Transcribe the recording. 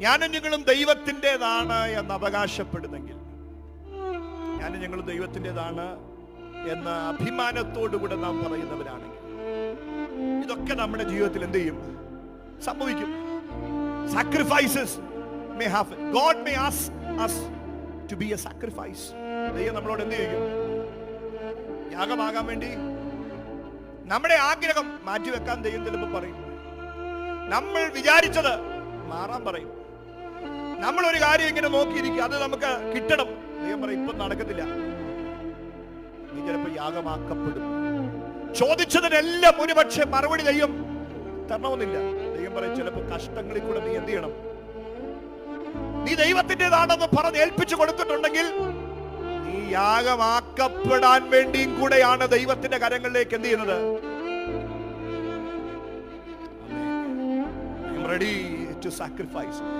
ഞാനും നിങ്ങളും ദൈവത്തിൻ്റെതാണ് എന്ന് അവകാശപ്പെടുന്നെങ്കിൽ, ഞാനും ഞങ്ങളും ദൈവത്തിൻ്റെതാണ് എന്ന അഭിമാനത്തോടുകൂടെ നാം പറയുന്നവരാണെങ്കിൽ, ഇതൊക്കെ നമ്മുടെ ജീവിതത്തിൽ എന്ത് ചെയ്യും? സംഭവിക്കും. Sacrifices may happen. God may ask us to be a sacrifice. ദൈവം നമ്മളോട് എന്ത് ചെയ്യും? യാഗമാകാൻ വേണ്ടി നമ്മുടെ ആഗ്രഹം മാറ്റിവെക്കാൻ ദൈവം ചിലപ്പോൾ പറയും. നമ്മൾ വിചാരിച്ചത് മാറാൻ പറയും. നമ്മളൊരു കാര്യം ഇങ്ങനെ നോക്കിയിരിക്കും, അത് നമുക്ക് കിട്ടണം. ദൈവം പറയും, ഇപ്പം നടക്കത്തില്ല, നീ ചിലപ്പോൾ യാഗമാക്കപ്പെടും. ചോദിച്ചതിനെല്ലാം ഒരുപക്ഷെ മറുപടി ദൈവം തരണമെന്നില്ല. ദൈവം പറയും, ചിലപ്പോൾ കഷ്ടങ്ങളിൽ കൂടെ നീ എന്ത് ചെയ്യണം? നീ ദൈവത്തിൻ്റെതാണെന്ന് പറഞ്ഞ് ഏൽപ്പിച്ചു കൊടുത്തിട്ടുണ്ടെങ്കിൽ നീ യാഗമാക്കപ്പെടാൻ വേണ്ടിയും കൂടെയാണ് ദൈവത്തിന്റെ കരങ്ങളിലേക്ക് എന്ത് ചെയ്യുന്നത്? I am ready to sacrifice.